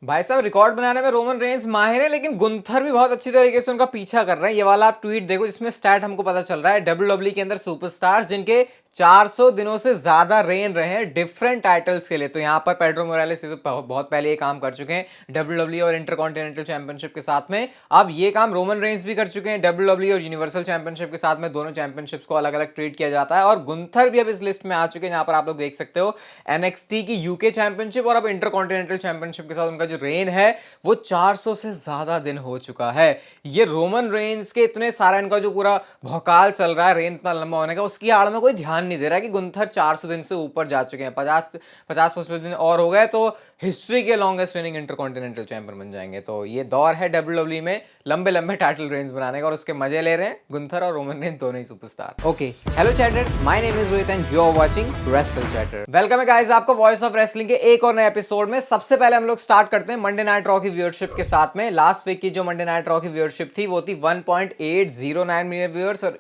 भाई साहब रिकॉर्ड बनाने में रोमन रेंस माहिर है, लेकिन गुंथर भी बहुत अच्छी तरीके से उनका पीछा कर रहे हैं। ये वाला आप ट्वीट देखो जिसमें स्टैट हमको पता चल रहा है डब्ल्यूडब्ल्यूई के अंदर सुपरस्टार्स जिनके 400 दिनों से ज्यादा रेन रहे हैं डिफरेंट टाइटल्स के लिए। तो यहाँ पर पेड्रो मोरालेस तो बहुत पहले ये काम कर चुके हैं डब्ल्यूडब्ल्यूई और इंटरकॉन्टिनेंटल चैंपियनशिप के साथ में। अब ये काम रोमन रेंस भी कर चुके हैं डब्ल्यूडब्ल्यूई और यूनिवर्सल चैंपियनशिप के साथ में। दोनों चैंपियनशिप्स को अलग अलग ट्रीट किया जाता है और गुंथर भी अब इस लिस्ट में आ चुके हैं, जहां पर आप लोग देख सकते हो एनएक्सटी की यूके चैंपियनशिप और अब इंटरकॉन्टिनेंटल चैंपियनशिप के साथ उनका जो रेन है वो 400 से ज्यादा दिन हो चुका है। ये रोमन रेंस के इतने सारा इनका जो पूरा भौकाल चल रहा है रेन इतना लंबा होने का, उसकी आड़ में कोई ध्यान नहीं दे रहा है कि गुंथर 400 दिन से ऊपर जा चुके हैं। 50-55 दिन और हो गए तो हिस्ट्री के लॉन्गेस्ट रेनिंग इंटरकॉन्टिनेंटल चैंपियन बन जाएंगे। तो ये दौर है डब्ल्यूडब्ल्यूई में लंबे लंबे टाइटल रेंज बनाने का और उसके मजे ले रहे हैं गुंथर और रोमन रेंस दोनों ही superstar. Okay, hello chatters, my name is Rohit and you are watching Wrestle Chatter. Welcome है गाइस आपको वॉइस ऑफ रेसलिंग के एक और नए एपिसोड में। सबसे पहले हम लोग स्टार्ट करते हैं मंडे नाइट रॉ की व्यूअरशिप के साथ में। लास्ट वीक की जो मंडे नाइट रॉ की व्यूअरशिप थी वो थी 1.809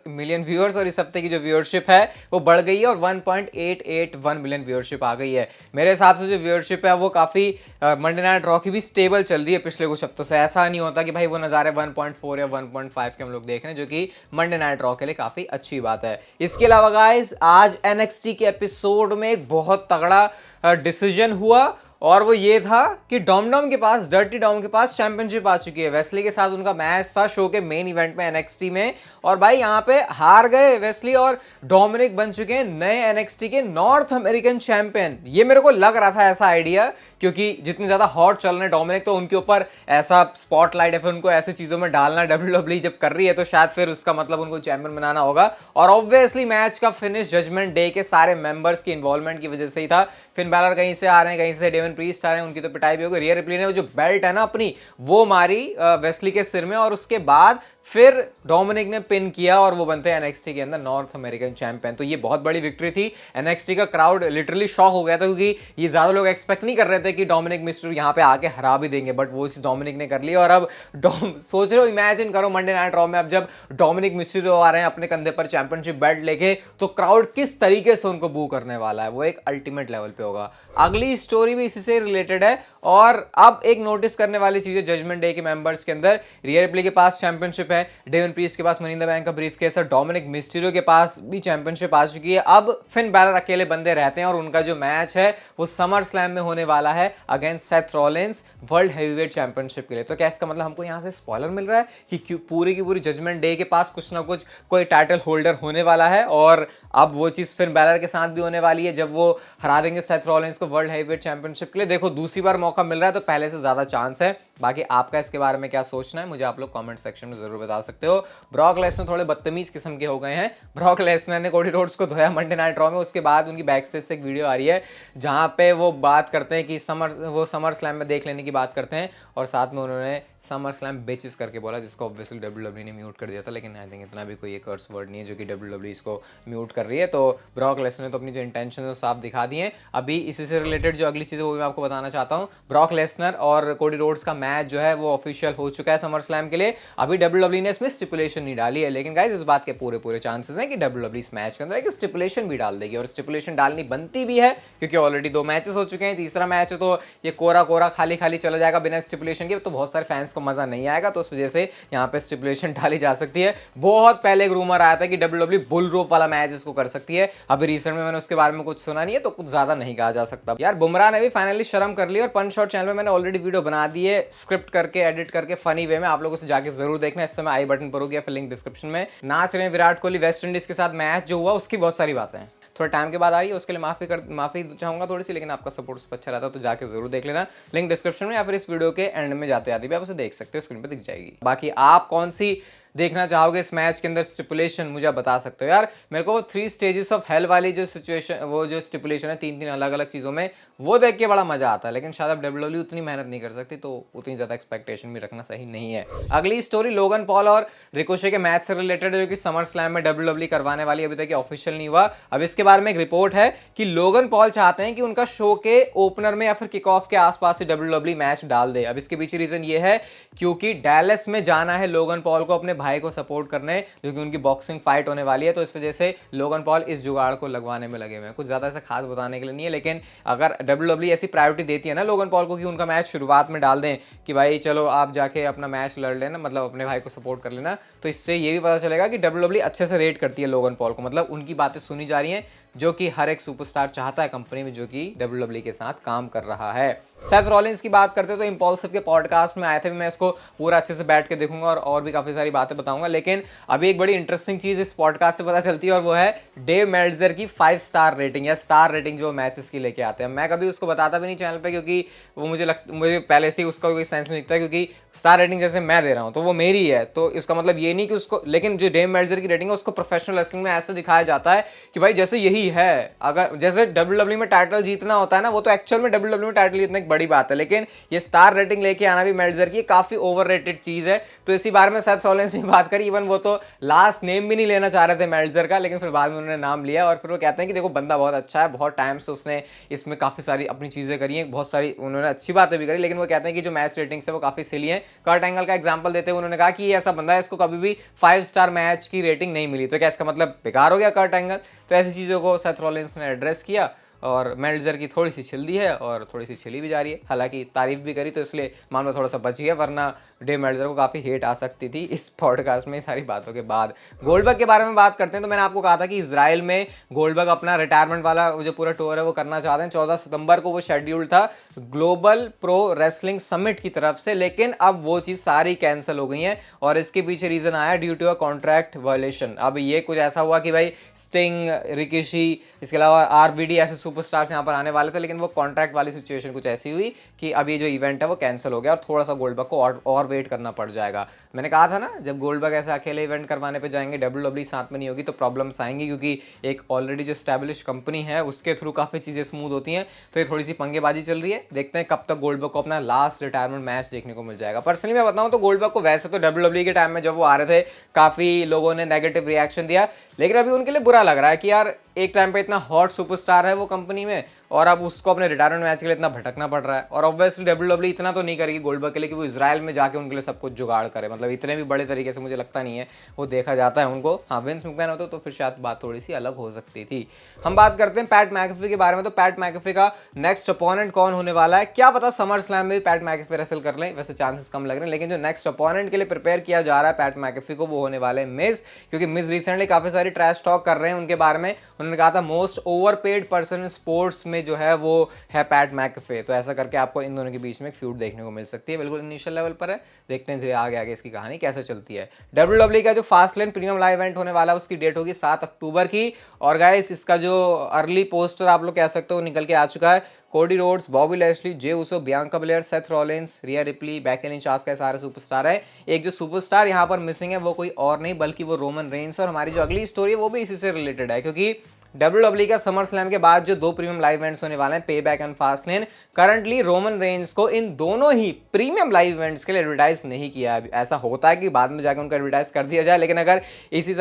मिलियन व्यूअर्स और इस हफ्ते की जो व्यूअरशिप है वो बढ़ गई है और 1.881 मिलियन व्यूअरशिप आ गई है। मेरे हिसाब से जो व्यूअरशिप है वो काफी मंडे नाइट रॉ की भी स्टेबल चल रही है पिछले कुछ हफ्तों से। ऐसा नहीं होता कि भाई वो नज़ारे 1.4 या 1.5 के हम लोग देख रहे हैं, जो कि मंडे नाइट रॉ के लिए काफी अच्छी बात है। इसके अलावा गाइस आज एनएक्सटी के एपिसोड में एक बहुत तगड़ा डिसीजन हुआ और वो ये था कि डॉम के पास, डर्टी डॉम के पास चैंपियनशिप आ चुकी है। वेस्ली के साथ उनका मैच था शो के मेन इवेंट में एनएक्सटी में और भाई यहाँ पे हार गए वेस्ली और डोमिनिक बन चुके हैं नए एनएक्सटी के नॉर्थ अमेरिकन चैंपियन। ये मेरे को लग रहा था ऐसा आइडिया, क्योंकि जितने ज्यादा हॉट चल रहे हैं डोमिनिक तो उनके ऊपर ऐसा स्पॉटलाइट है, फिर उनको ऐसी चीजों में डालना डब्ल्यूडब्ल्यूई जब कर रही है तो शायद फिर उसका मतलब उनको चैंपियन बनाना होगा। और ऑब्वियसली मैच का फिनिश जजमेंट डे के सारे मेंबर्स की इन्वॉल्वमेंट की वजह से ही था। फिन बैलर कहीं से आ रहे हैं, कहीं से डेवन प्रीस्ट आ रहे हैं, उनकी तो पिटाई भी हो गई। रिया रिप्ली ने वो जो बेल्ट है ना अपनी वो मारी वेस्ली के सिर में और उसके बाद फिर डोमिनिक ने पिन किया और वो बनते हैं एनएक्सटी के अंदर नॉर्थ अमेरिकन चैंपियन। तो ये बहुत बड़ी विक्ट्री थी। एनएक्सटी का क्राउड लिटरली शॉक हो गया था, क्योंकि ये ज्यादा लोग एक्सपेक्ट नहीं कर रहे थे कि डोमिनिक मिस्टर यहाँ पे आके हरा भी देंगे, बट वो चीज डोमिनिक ने कर ली। और अब सोच रहे हो, इमेजिन करो मंडे नाइट रॉ में अब जब डोमिनिक मिस्टर आ रहे हैं अपने कंधे पर चैंपियनशिप बेल्ट लेके, तो क्राउड किस तरीके से उनको बू करने वाला है, वो एक अल्टीमेट लेवल पे होगा। अगली स्टोरी भी इसी से रिलेटेड है और अब एक नोटिस करने वाली चीज है जजमेंट डे के मेंबर्स के अंदर। रिया रिप्ली के पास चैंपियनशिप है, डेवन प्रीस्ट के पास मनी इन द बैंक का ब्रीफकेस है, डोमिनिक मिस्टीरियो के पास भी चैंपियनशिप आ चुकी है। अब फिन बैलर अकेले बंदे रहते हैं और उनका जो मैच है वो समर स्लैम में होने वाला है against Seth Rollins world heavyweight championship के लिए। तो क्या इसका मतलब हमको यहाँ से स्पॉइलर मिल रहा है कि पूरी की पूरी जजमेंट डे के पास कुछ ना कुछ कोई टाइटल होल्डर होने वाला है और अब वो चीज फिन बैलर के साथ भी होने वाली है जब वो हरा देंगे सेथ रॉलिंस को वर्ल्ड हेवीवेट चैंपियनशिप के लिए। देखो दूसरी बार मौका मिल रहा है तो पहले से ज्यादा चांस है। बाकी आपका इसके बारे में क्या सोचना है मुझे आप लोग कमेंट सेक्शन में जरूर बता सकते हो। ब्रॉक लेसनर थोड़े बदतमीज किस्म के हो गए हैं। ब्रॉक लेसनर ने कोडी रोड्स को धोया मंडे नाइट रॉ में, उसके बाद उनकी बैक स्टेज से एक वीडियो आ रही है जहां पे वो बात करते हैं कि समर स्लैम में देख लेने की बात करते हैं और साथ में उन्होंने समर स्लैम बेचेस करके बोला, जिसको ऑब्वियसली डब्ल्यूडब्ल्यूई ने म्यूट कर दिया था। लेकिन आई थिंक इतना भी कोई कर्स वर्ड नहीं है जो कि डब्ल्यूडब्ल्यूई इसको म्यूट कर रही है। तो ब्रॉक लेसनर ने तो अपनी जो इंटेंशन है वो साफ दिखा दी है। अभी इसी से रिलेटेड जो अगली चीज़ है वो भी मैं आपको बताना चाहता हूँ। ब्रॉक लेसनर और कोडी रोड्स का मैच जो है वो ऑफिशियल हो चुका है समर स्लैम के लिए। अभी डब्ल्यूडब्ल्यूई ने इसमें स्टिपुलेशन नहीं डाली है, लेकिन गाइस इस बात के पूरे चांसेस हैं कि डब्ल्यूडब्ल्यूई इस मैच के अंदर एक स्टिपुलेशन भी डाल देगी और स्टिपुलेशन डालनी बनती भी है, क्योंकि ऑलरेडी 2 मैचेस हो चुके हैं। तीसरा मैच है तो ये कोरा खाली चला जाएगा बिना स्टिपुलेशन के, तो बहुत सारे फैंस को मजा नहीं आएगा। तो उस वजह से यहाँ पे स्टिपुलेशन डाली जा सकती है। बहुत पहले एक रूमर आया था कि डब्ल्यूडब्ल्यूई बुल रोप वाला मैच इसको कर सकती है। अभी रिसेंट में मैंने उसके बारे में कुछ सुना नहीं है तो कुछ ज्यादा नहीं कहा जा सकता। यार बुमराह ने भी फाइनली शर्म कर ली और पंच शॉट चैनल में मैंने ऑलरेडी वीडियो बना दी है स्क्रिप्ट करके, एडिट करके, फनी वे में। आप लोगों से जाके जरूर देखना, इस समय आई बटन पर होगी या फिर लिंक डिस्क्रिप्शन में। नाच रहे हैं विराट कोहली वेस्ट इंडीज के साथ मैच जो हुआ उसकी बहुत सारी बातें हैं, थोड़ा टाइम के बाद आ रही है, उसके लिए माफी चाहूंगा थोड़ी सी, लेकिन आपका सपोर्ट उस पर अच्छा रहता है तो जाके जरूर देख लेना। लिंक डिस्क्रिप्शन में या फिर इस वीडियो के एंड में जाते आते भी आप उसे देख सकते हो, स्क्रीन पे दिख जाएगी। बाकी आप कौन सी देखना चाहोगे इस मैच के अंदर स्टिपुलेशन मुझे आप बता सकते हो। यार मेरे को 3 स्टेजेस ऑफ हेल वाली जो सिचुएशन, वो जो स्टिपुलेशन है 3 अलग अलग चीजों में, वो देख के बड़ा मजा आता है। लेकिन शायद अब डब्ल्यूडब्ल्यूई उतनी मेहनत नहीं कर सकती तो उतनी ज्यादा एक्सपेक्टेशन भी रखना सही नहीं है। अगली स्टोरी लोगन पॉल और रिकोशे के मैच से रिलेटेड है, जो कि समर स्लैम में डब्ल्यूडब्ल्यूई करवाने वाली, अभी तक ऑफिशियल नहीं हुआ। अब इसके बारे में एक रिपोर्ट है कि लोगन पॉल चाहते हैं कि उनका शो के ओपनर में या फिर किक ऑफ के आसपास से डब्ल्यूडब्ल्यूई मैच डाल दे। अब इसके पीछे रीजन ये है क्योंकि डैलस में जाना है लोगन पॉल को अपने भाई को सपोर्ट करने, क्योंकि उनकी बॉक्सिंग फाइट होने वाली है, तो इस वजह से लोगन पॉल इस जुगाड़ को लगवाने में लगे हुए हैं। कुछ ज़्यादा ऐसा खास बताने के लिए नहीं है, लेकिन अगर WWE ऐसी प्रायोरिटी देती है ना लोगन पॉल को कि उनका मैच शुरुआत में डाल दें कि भाई चलो आप जाके अपना मैच लड़ लेना, मतलब अपने भाई को सपोर्ट कर लेना, तो इससे ये भी पता चलेगा कि WWE अच्छे से रेट करती है लोगन पॉल को, मतलब उनकी बातें सुनी जा रही हैं, जो कि हर एक सुपरस्टार चाहता है कंपनी में जो कि WWE के साथ काम कर रहा है। सेथ रॉलिंस की बात करते तो इम्पल्सिव के पॉडकास्ट में आए थे, मैं इसको पूरा अच्छे से बैठ के देखूंगा और भी काफ़ी सारी बातें बताऊंगा, लेकिन अभी एक बड़ी इंटरेस्टिंग चीज़ इस पॉडकास्ट से पता चलती है और वो है डेव मेल्ट्जर की 5 स्टार रेटिंग या स्टार रेटिंग जो मैचेस की लेके आते हैं। मैं कभी उसको बताता भी नहीं चैनल पे, क्योंकि वो मुझे पहले से ही उसका कोई सेंस नहीं दिखता, क्योंकि स्टार रेटिंग जैसे मैं दे रहा हूँ तो वो मेरी है, तो इसका मतलब ये नहीं कि उसको, लेकिन जो डेव मेल्ट्जर की रेटिंग है उसको प्रोफेशनल रेसलिंग में ऐसा दिखाया जाता है कि भाई जैसे यही है, अगर जैसे WWE में टाइटल जीतना होता है ना, वो तो एक्चुअल में WWE में टाइटल जीतना एक बड़ी बात है, लेकिन ये स्टार रेटिंग लेके आना भी मेल्ट्जर की काफी ओवररेटेड चीज है। तो इसी बारे में सेथ रॉलिंस ने बात करी, इवन वो तो लास्ट नेम भी नहीं लेना चाह रहे थे मेल्ट्जर का, लेकिन फिर बाद में उन्होंने नाम लिया और फिर वो कहते हैं कि देखो बंदा बहुत अच्छा है, बहुत टाइम से उसने इसमें काफी सारी अपनी चीजें करी हैं, बहुत सारी उन्होंने अच्छी बातें भी करी, लेकिन वो कहते हैं कि जो मैच रेटिंग्स है वो काफी सिली है। कर्ट एंगल का एग्जांपल देते हुए उन्होंने कहा कि ये ऐसा बंदा है, इसको कभी भी 5 स्टार मैच की रेटिंग नहीं मिली, तो क्या इसका मतलब बेकार हो गया कर्ट एंगल? तो ऐसी चीजों को सेथ रॉलिंस ने एड्रेस किया और मेल्ट्जर की थोड़ी सी छिल दी है और थोड़ी सी छिली भी जा रही है, हालांकि तारीफ भी करी, तो इसलिए मामला थोड़ा सा बच गया, वरना डेव मेल्ट्जर को काफ़ी हेट आ सकती थी इस पॉडकास्ट में सारी बातों के बाद। गोल्डबर्ग के बारे में बात करते हैं तो मैंने आपको कहा था कि इजराइल में गोल्डबर्ग अपना रिटायरमेंट वाला जो पूरा टूर है वो करना चाहते हैं। 14 सितंबर को वो शेड्यूल था ग्लोबल प्रो रेसलिंग समिट की तरफ से, लेकिन अब वो चीज़ सारी कैंसिल हो गई है और इसके पीछे रीज़न आया due to a contract violation. अब ये कुछ ऐसा हुआ कि भाई स्टिंग, रिकिशी, इसके अलावा RVD ऐसे सुपरस्टार्स यहाँ पर आने वाले थे, लेकिन वो कॉन्ट्रैक्ट वाली सिचुएशन कुछ ऐसी हुई कि अब ये जो इवेंट है वो कैंसिल हो गया और थोड़ा सा गोल्डबर्ग को और वेट करना पड़ जाएगा। मैंने कहा था ना, जब गोल्डबर्ग ऐसे अकेले इवेंट करवाने पे जाएंगे, WWE साथ में नहीं होगी, तो प्रॉब्लम्स आएंगी, क्योंकि एक ऑलरेडी जो स्टैब्लिश कंपनी है उसके थ्रू काफ़ी चीज़ें स्मूथ होती हैं, तो ये थोड़ी सी पंगेबाजी चल रही है। देखते हैं कब तक गोल्डबर्ग को अपना लास्ट रिटायरमेंट मैच देखने को मिल जाएगा। पर्सनली मैं बताऊँ तो गोल्डबर्ग को वैसे तो WWE के टाइम में जब वो आ रहे थे काफ़ी लोगों ने नेगेटिव रिएक्शन दिया, लेकिन अभी उनके लिए बुरा लग रहा है कि यार एक टाइम पे इतना हॉट सुपरस्टार है वो कंपनी में और अब उसको अपने रिटायरमेंट मैच के लिए इतना भटकना पड़ रहा है। और ऑब्वियसली WWE इतना तो नहीं करेगी गोल्डबर्ग के लिए कि वो इजराइल में जाके उनके लिए सब कुछ जुगाड़ करे, मतलब इतने भी बड़े तरीके से मुझे लगता नहीं है वो देखा जाता है उनको। हाँ, विंस मैकमैन होता तो फिर शायद बात थोड़ी सी अलग हो सकती थी। हम बात करते हैं पैट मैकेफी के बारे में, तो पैट मैकेफी का नेक्स्ट अपोनेंट कौन होने वाला है, क्या पता समर स्लैम में भी पैट मैकेफी रेसल कर लें, वैसे चांसेस कम लग रहे हैं, लेकिन जो नेक्स्ट अपोनेंट के लिए प्रिपेयर किया जा रहा है पैट मैकेफी को, वो होने वाले मिज, क्योंकि मिज रिसेंटली काफी सारी ट्रैश टॉक कर रहे हैं उनके बारे में। उन्होंने कहा था most overpaid person in sports में जो है वो है पैट मैकेफे, तो ऐसा करके आपको इन दोनों के बीच में एक फ्यूड देखने को मिल सकती है, बिल्कुल इनिशियल लेवल पर है, देखते हैं फिर आगे आगे इसकी कहानी कैसे चलती है। WWE का जो फास्टलेन प्रीमियम लाइव इवेंट होने वाला है उसकी डेट होगी 7 अक्टूबर की, और गाइस इसका जो अर्ली पोस्टर आप लोग कह सकते हो निकल के आ चुका है। Cody Rhodes, Bobby Lashley, Jey Uso, Bianca Belair, Seth Rollins, Rhea Ripley, Becky Lynch, Asuka, सारे सुपरस्टार है। एक जो सुपरस्टार यहाँ पर मिसिंग है वो कोई और नहीं बल्कि वो रोमन रेंस, और हमारी जो अगली स्टोरी है वो भी इसी से रिलेटेड है, क्योंकि WWE का समर स्लैम के बाद जो 2 प्रीमियम लाइव इवेंट्स होने वाले हैं, payback and Fastlane, currently Roman Reigns को इन दोनों ही प्रीमियम लाइव इवेंट्स के लिए एडवर्टाइज नहीं किया है। ऐसा होता है कि बाद में जाकर उनका एडवर्टाइज कर दिया जाए, लेकिन अगर इसी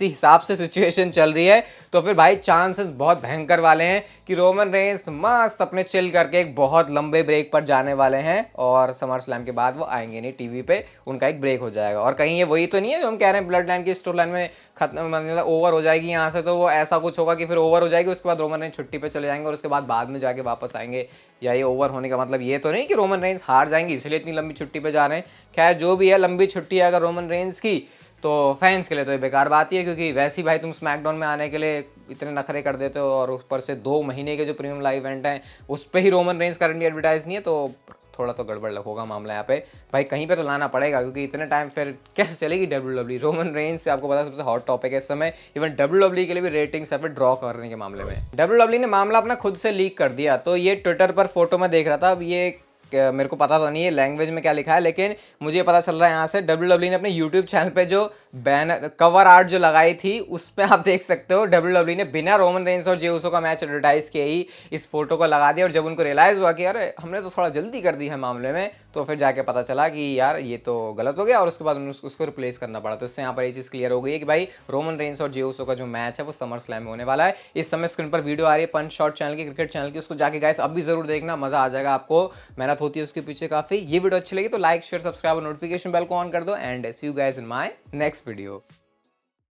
हिसाब से सिचुएशन चल रही है तो फिर भाई चांसेस बहुत भयंकर वाले हैं कि रोमन रेंस मस्त अपने चिल करके एक बहुत लंबे ब्रेक पर जाने वाले हैं और समर स्लैम के बाद वो आएंगे नहीं टीवी पे, उनका एक ब्रेक हो जाएगा। और कहीं ये वही तो नहीं है जो हम कह रहे हैं ब्लड लाइन की स्टोरी लाइन में खत्म, मतलब ओवर हो जाएगी यहाँ से, तो वो ऐसा कुछ होगा कि फिर ओवर हो जाएगी, उसके बाद रोमन रेंस छुट्टी पे चले जाएंगे और उसके बाद में जाके वापस आएंगे। या ये ओवर होने का मतलब ये तो नहीं कि रोमन रेंस हार जाएंगे इसलिए इतनी लंबी छुट्टी पे जा रहे हैं। खैर जो भी है, लंबी छुट्टी है अगर रोमन रेंस की तो फैंस के लिए तो ये बेकार बात ही है, क्योंकि वैसे ही भाई तुम स्मैकडाउन में आने के लिए इतने नखरे कर देते हो और ऊपर से 2 महीने के जो प्रीमियम लाइव इवेंट हैं उस पर ही रोमन रेंस करंटली एडवर्टाइज नहीं है, तो थोड़ा तो गड़बड़ होगा मामला यहाँ पे। भाई कहीं पे तो लाना पड़ेगा, क्योंकि इतने टाइम फिर कैसे चलेगी WWE। रोमन रेंस से आपको पता सबसे हॉट टॉपिक है इस समय, इवन WWE के लिए भी रेटिंग्स है फिर ड्रॉ करने के मामले में। WWE ने मामला अपना खुद से लीक कर दिया, तो ये ट्विटर पर फोटो में देख रहा था, अब ये मेरे को पता तो नहीं है लैंग्वेज में क्या लिखा है, लेकिन मुझे पता चल रहा है यहाँ से WWE ने अपने YouTube चैनल पे जो बैनर कवर आर्ट जो लगाई थी उस पे आप देख सकते हो WWE ने बिना रोमन रेंस और जे उसो का मैच एडवर्टाइज किए ही इस फोटो को लगा दिया। और जब उनको रियलाइज हुआ कि यार हमने तो थोड़ा जल्दी कर दी है मामले में, तो फिर जाके पता चला कि यार ये तो गलत हो गया और उसके बाद उसको रिप्लेस करना पड़ा। तो इससे यहाँ पर ये चीज़ क्लियर हो गई है कि भाई रोमन रेंस और जे उसो का जो मैच है वो समर स्लैम में होने वाला है। इस समय स्क्रीन पर वीडियो आ रही है पंच शॉट चैनल की, क्रिकेट चैनल की, उसको जाके गाइस अब भी जरूर देखना, मजा आ जाएगा आपको। मैन ऑफ मेहनत होती है उसके पीछे काफी। ये वीडियो अच्छी लगी तो लाइक शेयर सब्सक्राइब और नोटिफिकेशन बेल को ऑन कर दो and see you guys in my next video.